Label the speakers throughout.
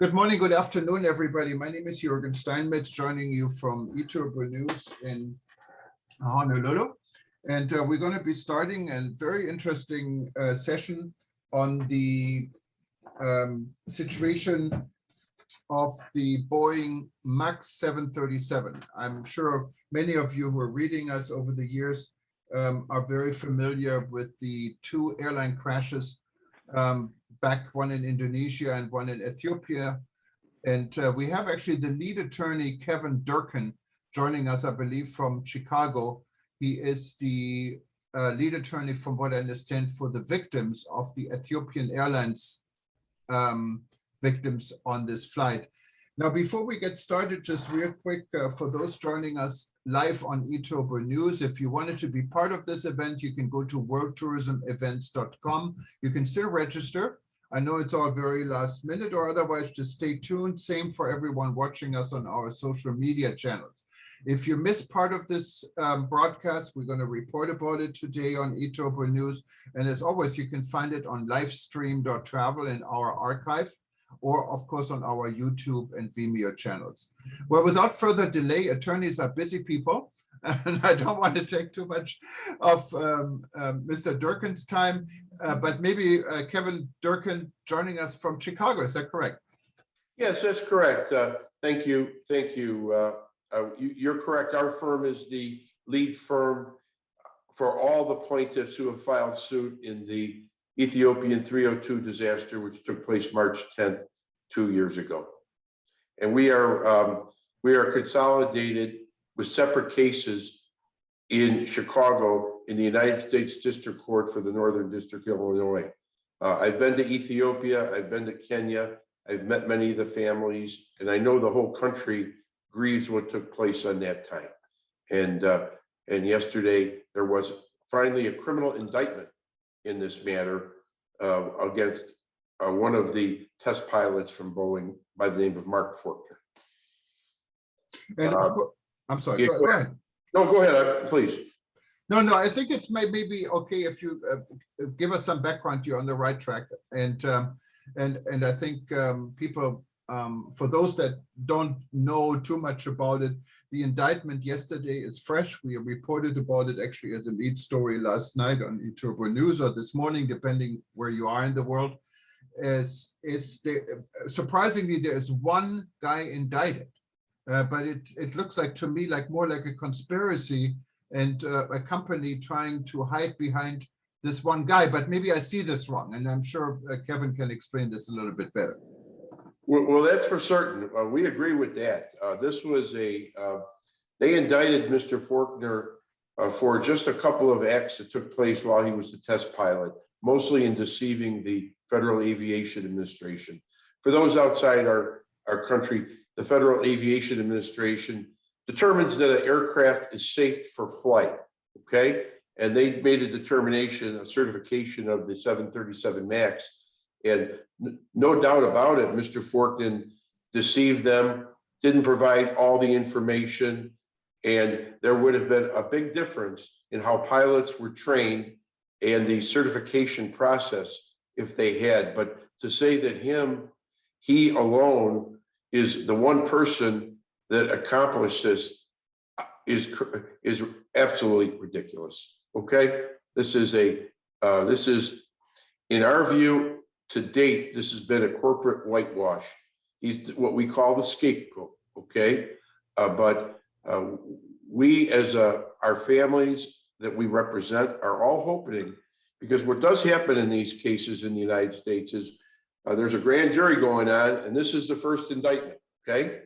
Speaker 1: Good morning, good afternoon, everybody. My name is Jürgen Steinmetz, joining you from Ethiopian News in Honolulu. And we're going to be starting a very interesting session on the situation of the Boeing MAX 737. I'm sure many of you who are reading us over the years are very familiar with the two airline crashes, back one in Indonesia and one in Ethiopia. And we have actually the lead attorney, Kevin Durkin, joining us, I believe, from Chicago. He is the lead attorney, from what I understand, for the victims of the Ethiopian Airlines victims on this flight. Now, before we get started, just real quick, for those joining us live on Ethiopian News, if you wanted to be part of this event, you can go to worldtourismevents.com. You can still register. I know it's all very last minute, or otherwise just stay tuned. Same for everyone watching us on our social media channels. If you miss part of this broadcast, we're going to report about it today on Ethiopian News. And as always, you can find it on livestream.travel in our archive, or of course on our YouTube and Vimeo channels. Well, without further delay, attorneys are busy people, and I don't want to take too much of Mr. Durkin's time, but maybe Kevin Durkin joining us from Chicago. Is that correct?
Speaker 2: Yes, that's correct. Thank you. Thank you. You're correct. Our firm is the lead firm for all the plaintiffs who have filed suit in the Ethiopian 302 disaster, which took place March 10th, 2 years ago. And we are consolidated with separate cases in Chicago in the United States District Court for the Northern District of Illinois. I've been to Ethiopia, I've been to Kenya, I've met many of the families, and I know the whole country grieves what took place on that time. And yesterday there was finally a criminal indictment in this matter against one of the test pilots from Boeing by the name of Mark Fortner.
Speaker 1: And I'm sorry, go ahead.
Speaker 2: No, go ahead, please.
Speaker 1: No, I think it's maybe okay if you give us some background. You're on the right track, and I think people, for those that don't know too much about it, the indictment yesterday is fresh. We reported about it actually as a lead story last night on Ethiopian News, or this morning, depending where you are in the world. Surprisingly, there is one guy indicted, but it looks like, to me, like more like a conspiracy and a company trying to hide behind this one guy. But maybe I see this wrong, and I'm sure Kevin can explain this a little bit better.
Speaker 2: Well, that's for certain. We agree with that. This was they indicted Mr. Fortner for just a couple of acts that took place while he was the test pilot, mostly in deceiving the Federal Aviation Administration. For those outside our country, the Federal Aviation Administration determines that an aircraft is safe for flight, okay? And they made a determination, a certification of the 737MAX. And no doubt about it, Mr. Fortner deceived them, didn't provide all the information, and there would have been a big difference in how pilots were trained and the certification process if they had. But to say that he alone is the one person that accomplished this is absolutely ridiculous. Okay, this is in our view, to date, this has been a corporate whitewash. He's what we call the scapegoat. Okay, but we, as our families that we represent, are all hoping, because what does happen in these cases in the United States is there's a grand jury going on, and this is the first indictment. Okay,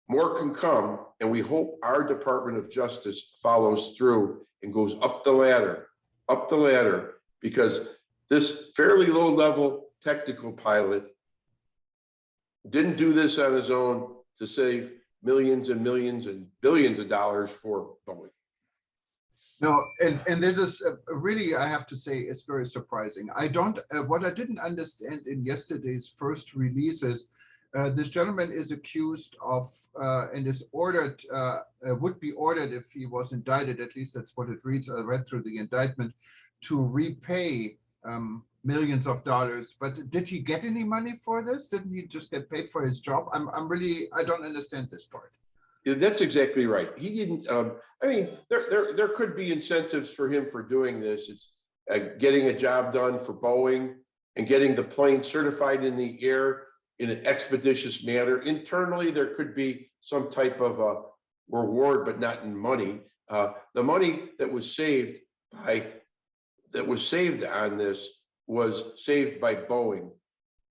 Speaker 2: more can come, and we hope our Department of Justice follows through and goes up the ladder, because this fairly low-level technical pilot didn't do this on his own to save millions and millions and billions of dollars for Boeing.
Speaker 1: No, and there's this really, I have to say, it's very surprising. What I didn't understand in yesterday's first release is this gentleman is accused of and is ordered, would be ordered if he was indicted, at least that's what it reads. I read through the indictment, to repay millions of dollars. But did he get any money for this? Didn't he just get paid for his job? I don't understand this part.
Speaker 2: Yeah, that's exactly right. He didn't. I mean, there could be incentives for him for doing this. It's getting a job done for Boeing and getting the plane certified in the air in an expeditious manner. Internally, there could be some type of a reward, but not in money. The money that was saved on this was saved by Boeing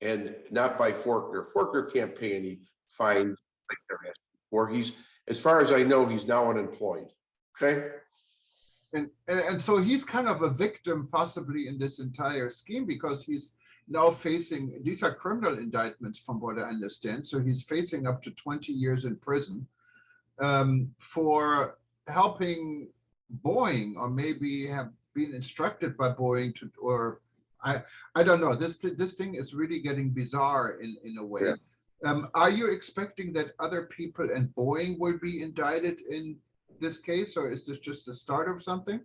Speaker 2: and not by Forkner. Forkner can't pay any fines like they're asking for. He's, as far as I know, he's now unemployed. Okay.
Speaker 1: And so he's kind of a victim possibly in this entire scheme, because he's now facing, these are criminal indictments from what I understand. So he's facing up to 20 years in prison for helping Boeing, or maybe have been instructed by Boeing to, or I don't know. This thing is really getting bizarre in a way. Yeah. Are you expecting that other people and Boeing will be indicted in this case, or is this just the start of something?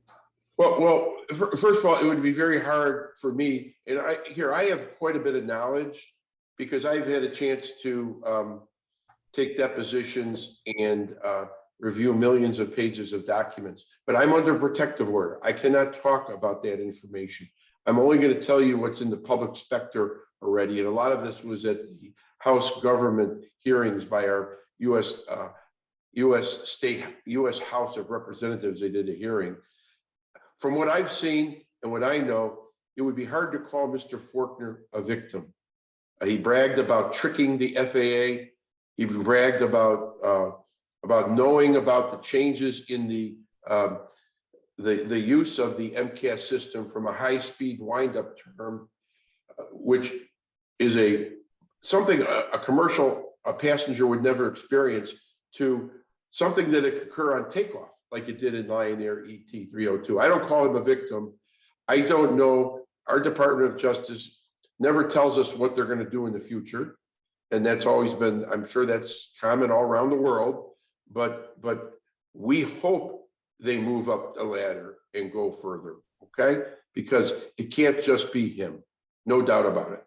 Speaker 2: Well, first of all, it would be very hard for me, and I have quite a bit of knowledge because I've had a chance to take depositions and review millions of pages of documents, but I'm under protective order. I cannot talk about that information. I'm only going to tell you what's in the public specter already, and a lot of this was at the House government hearings by our U.S. House of Representatives. They did a hearing. From what I've seen and what I know, it would be hard to call Mr. Forkner a victim. He bragged about tricking the FAA. He bragged about knowing about the changes in the use of the MCAS system from a high-speed wind-up term, which is something a passenger would never experience, to something that could occur on takeoff, like it did in Lion Air ET-302. I don't call him a victim. I don't know. Our Department of Justice never tells us what they're going to do in the future. And that's always been, I'm sure that's common all around the world, but we hope they move up the ladder and go further, okay? Because it can't just be him, no doubt about it.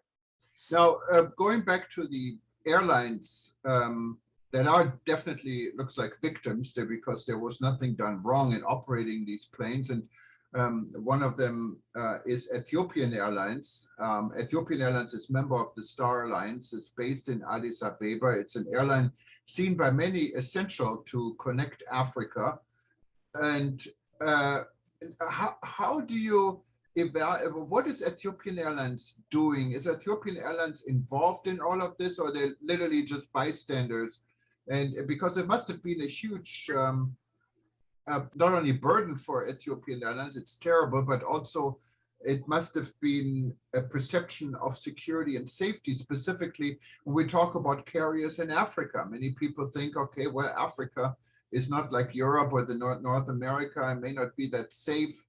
Speaker 1: Now, going back to the airlines that are definitely, looks like victims there, because there was nothing done wrong in operating these planes. And one of them is Ethiopian Airlines. Ethiopian Airlines is member of the Star Alliance. It's based in Addis Ababa. It's an airline seen by many essential to connect Africa. And how do you evaluate, what is Ethiopian Airlines doing? Is Ethiopian Airlines involved in all of this, or they're literally just bystanders? And because it must have been a huge not only burden for Ethiopian Airlines, it's terrible, but also it must have been a perception of security and safety, specifically when we talk about carriers in Africa. Many people think, okay, well, Africa is not like Europe or the North America, and may not be that safe.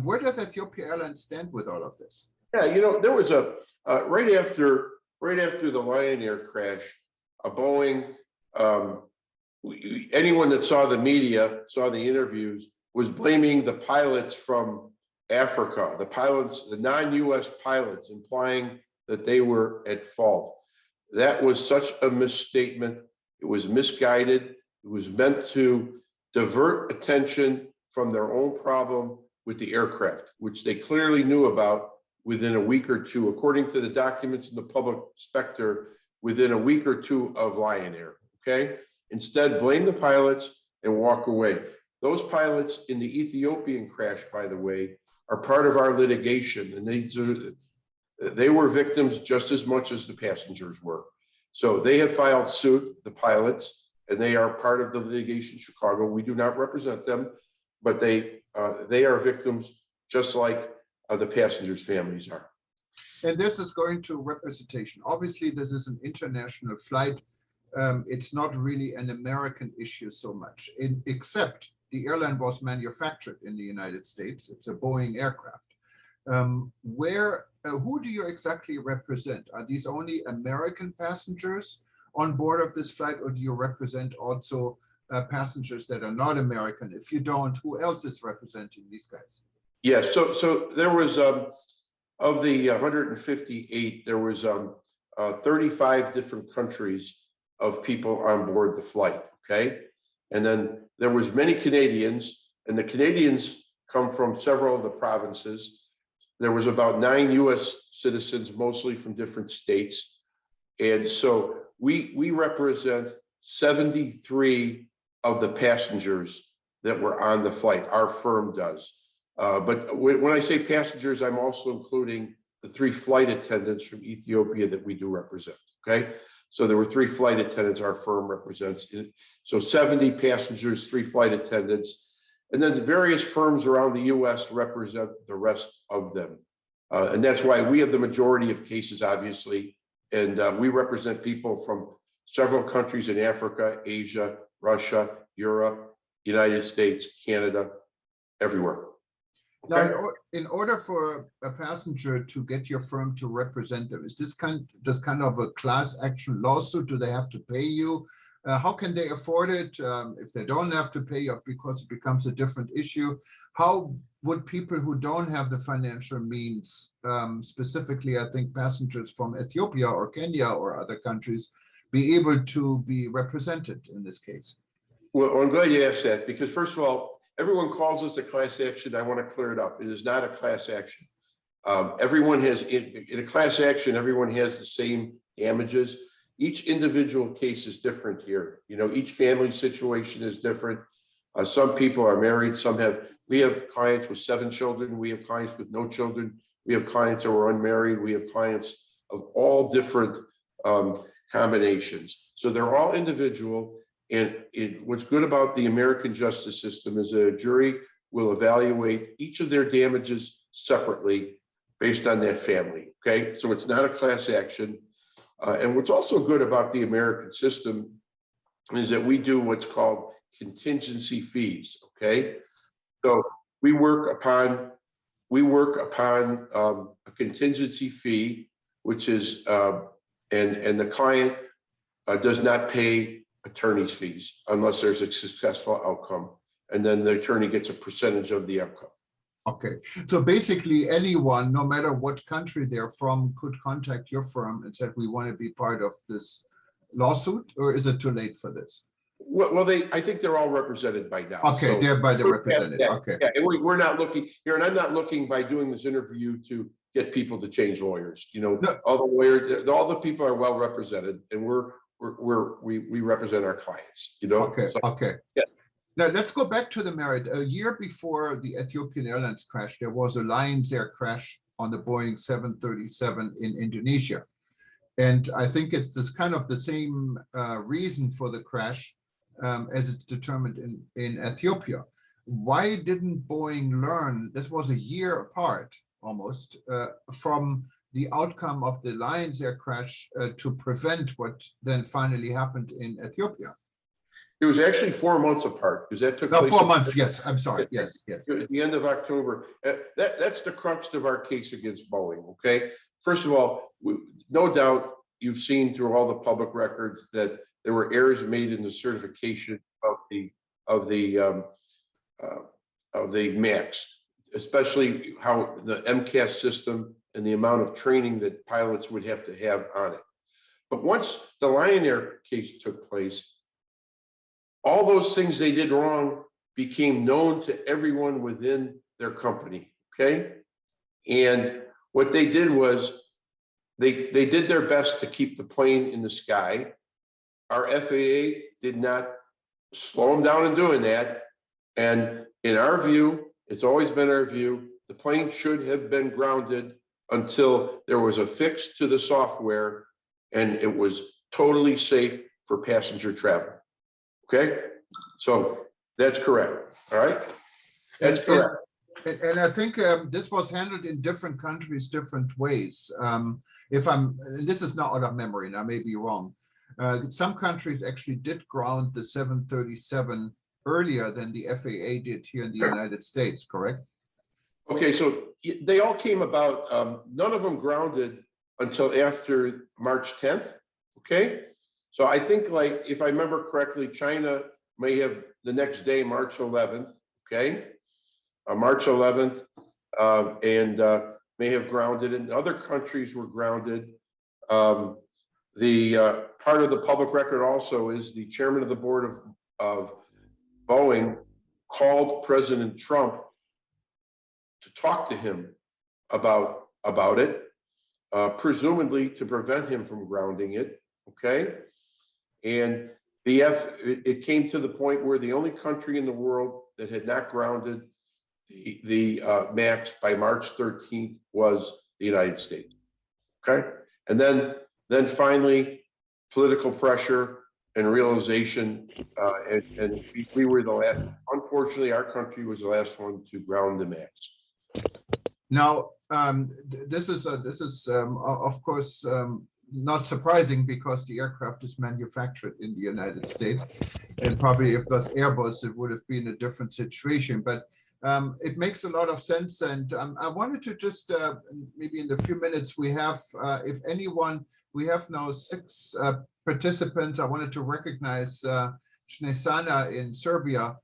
Speaker 1: Where does Ethiopian Airlines stand with all of this?
Speaker 2: Yeah, you know, there was a right after the Lion Air crash, a Boeing. Anyone that saw the media, saw the interviews, was blaming the pilots from Africa, the pilots, the non-US pilots, implying that they were at fault. That was such a misstatement. It was misguided. It was meant to divert attention from their own problem with the aircraft, which they clearly knew about within a week or two, according to the documents in the public specter, within a week or two of Lion Air, okay? Instead, blame the pilots and walk away. Those pilots in the Ethiopian crash, by the way, are part of our litigation, and they were victims just as much as the passengers were. So they have filed suit, the pilots, and they are part of the litigation in Chicago. We do not represent them, but they are victims just like the passengers' families are.
Speaker 1: And this is going to representation. Obviously, this is an international flight. It's not really an American issue so much, except the airline was manufactured in the United States. It's a Boeing aircraft. Who do you exactly represent? Are these only American passengers on board of this flight, or do you represent also passengers that are not American? If you don't, who else is representing these guys?
Speaker 2: Yes, so there was of the 158, there was 35 different countries of people on board the flight, okay? And then there was many Canadians, and the Canadians come from several of the provinces. There was about 9 US citizens, mostly from different states. And so we represent 73 of the passengers that were on the flight. Our firm does. But when I say passengers, I'm also including the 3 flight attendants from Ethiopia that we do represent, okay? So there were 3 flight attendants our firm represents. So 70 passengers, 3 flight attendants, and then the various firms around the US represent the rest of them. And that's why we have the majority of cases, obviously. And we represent people from several countries in Africa, Asia, Russia, Europe, United States, Canada, everywhere. Okay.
Speaker 1: Now, in order for a passenger to get your firm to represent them, is this kind of a class action lawsuit? Do they have to pay you? How can they afford it if they don't have to pay you because it becomes a different issue? How would people who don't have the financial means, specifically, I think passengers from Ethiopia or Kenya or other countries, be able to be represented in this case?
Speaker 2: Well, I'm glad you asked that because, first of all, everyone calls this a class action. I want to clear it up. It is not a class action. Everyone has, in a class action, everyone has the same damages. Each individual case is different here. You know, each family situation is different. Some people are married. We have clients with 7 children. We have clients with no children. We have clients that were unmarried. We have clients of all different combinations. So they're all individual. And what's good about the American justice system is that a jury will evaluate each of their damages separately based on that family, okay? So it's not a class action. And what's also good about the American system is that we do what's called contingency fees, okay? So we work upon a contingency fee, which is, and the client does not pay attorney's fees unless there's a successful outcome, and then the attorney gets a percentage of the outcome.
Speaker 1: Okay, so basically anyone, no matter what country they're from, could contact your firm and said, we want to be part of this lawsuit, or is it too late for this?
Speaker 2: Well, I think they're all represented by now.
Speaker 1: Okay, so they're represented.
Speaker 2: Yeah,
Speaker 1: okay.
Speaker 2: Yeah, and we're not looking here, and I'm not looking by doing this interview to get people to change lawyers. You know, no. all the people are well represented, and we represent our clients. You know.
Speaker 1: Okay.
Speaker 2: So,
Speaker 1: okay.
Speaker 2: Yeah.
Speaker 1: Now let's go back to the merit. A year before the Ethiopian Airlines crash, there was a Lions Air crash on the Boeing 737 in Indonesia. And I think it's this kind of the same reason for the crash as it's determined in Ethiopia. Why didn't Boeing learn, this was a year apart almost, from the outcome of the Lions Air crash to prevent what then finally happened in Ethiopia?
Speaker 2: It was actually 4 months apart because that took
Speaker 1: no,
Speaker 2: place.
Speaker 1: 4 months, yes, I'm sorry, yes.
Speaker 2: At the end of October. That's the crux of our case against Boeing, okay? First of all, no doubt you've seen through all the public records that there were errors made in the certification of the MAX, especially how the MCAS system and the amount of training that pilots would have to have on it. But once the Lion Air case took place, all those things they did wrong became known to everyone within their company, okay? And what they did was they did their best to keep the plane in the sky. Our FAA did not slow them down in doing that. And in our view, it's always been our view, the plane should have been grounded until there was a fix to the software and it was totally safe for passenger travel. Okay, so that's correct. All right, that's correct.
Speaker 1: And I think this was handled in different countries, different ways. This is not out of memory, and I may be wrong. Some countries actually did ground the 737 earlier than the FAA did here in the United States, correct?
Speaker 2: Okay, so they all came about, none of them grounded until after March 10th, okay? So I think, like, if I remember correctly, China may have the next day, March 11th, okay? March 11th, and may have grounded, and other countries were grounded. The part of the public record also is the chairman of the board of Boeing called President Trump to talk to him about it, presumably to prevent him from grounding it. Okay, and it came to the point where the only country in the world that had not grounded the MAX by March 13th was the United States. Okay, and then finally political pressure and realization, and we were the last. Unfortunately, our country was the last one to ground the MAX.
Speaker 1: Now, this is of course not surprising, because the aircraft is manufactured in the United States, and probably if it was Airbus, it would have been a different situation. But it makes a lot of sense, and I wanted to just maybe in the few minutes we have, if anyone, we have now 6 participants. I wanted to recognize Snesana in Serbia.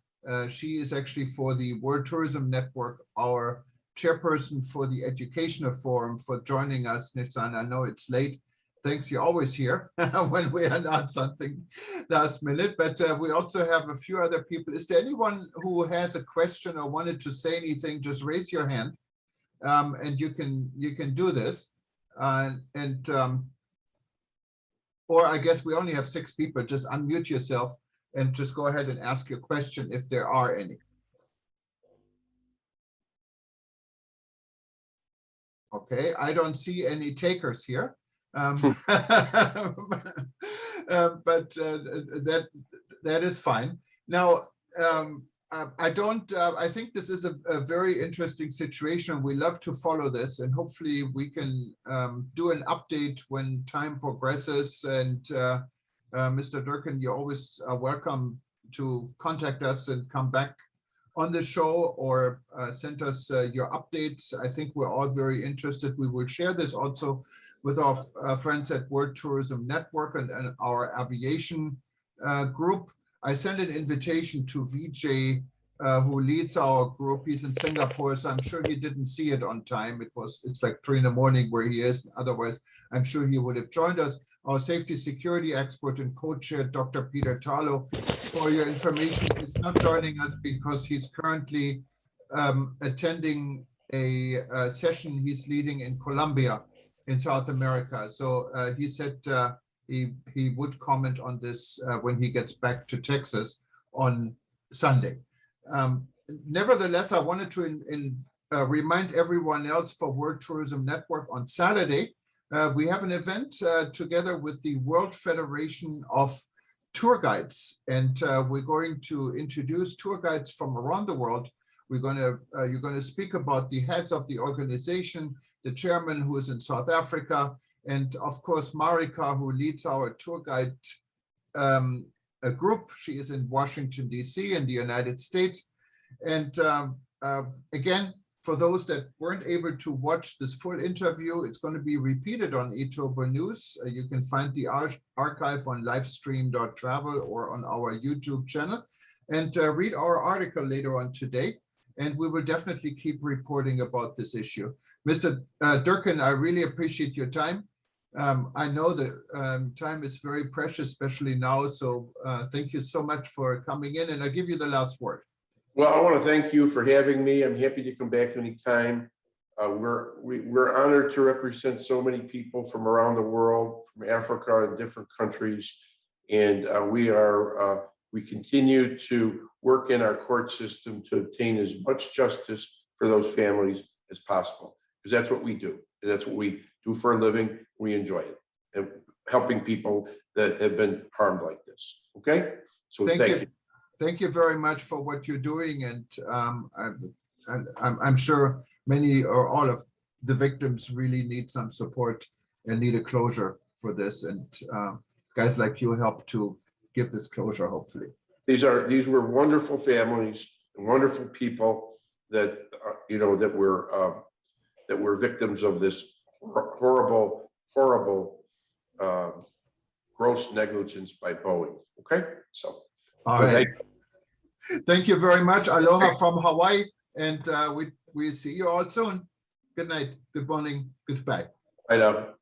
Speaker 1: She is actually for the World Tourism Network, our chairperson for the Educational Forum, for joining us. Snesana, I know it's late. Thanks, you're always here when we announce something last minute, but we also have a few other people. Is there anyone who has a question or wanted to say anything? Just raise your hand, and you can do this. Or I guess we only have 6 people. Just unmute yourself and just go ahead and ask your question if there are any. Okay, I don't see any takers here. But that is fine. Now, I think this is a very interesting situation. We love to follow this, and hopefully we can do an update when time progresses. And Mr. Durkin, you're always welcome to contact us and come back on the show, or send us your updates. I think we're all very interested. We will share this also with our friends at World Tourism Network and our aviation group. I sent an invitation to Vijay, who leads our group. He's in Singapore, so I'm sure he didn't see it on time. It's like 3 in the morning where he is. Otherwise, I'm sure he would have joined us. Our safety security expert and co-chair, Dr. Peter Tarlow, for your information, is not joining us because he's currently attending a session he's leading in Colombia in South America. So he said he would comment on this when he gets back to Texas on Sunday. Nevertheless, I wanted to remind everyone else for World Tourism Network on Saturday. We have an event together with the World Federation of Tour Guides, and we're going to introduce tour guides from around the world. You're going to speak about the heads of the organization, the chairman who is in South Africa, and of course Marika, who leads our tour guide group. She is in Washington, D.C. in the United States. And again, for those that weren't able to watch this full interview, it's going to be repeated on Ethiopian News. You can find the archive on livestream.travel or on our YouTube channel, and read our article later on today. And we will definitely keep reporting about this issue. Mr. Durkin, I really appreciate your time. I know that time is very precious, especially now. So thank you so much for coming in, and I'll give you the last word.
Speaker 2: Well, I want to thank you for having me. I'm happy to come back anytime. We're honored to represent so many people from around the world, from Africa and different countries, and we continue to work in our court system to obtain as much justice for those families as possible, because that's what we do. That's what we do for a living. We enjoy it, and helping people that have been harmed like this. Okay, so thank you.
Speaker 1: Thank you very much for what you're doing, and I'm sure many or all of the victims really need some support and need a closure for this, and guys like you help to give this closure, hopefully.
Speaker 2: These were wonderful families and wonderful people that that were victims of this horrible gross negligence by Boeing. Okay, so.
Speaker 1: All right. Thank you very much. Aloha from Hawaii, and we see you all soon. Good night, good morning, goodbye.
Speaker 2: I know.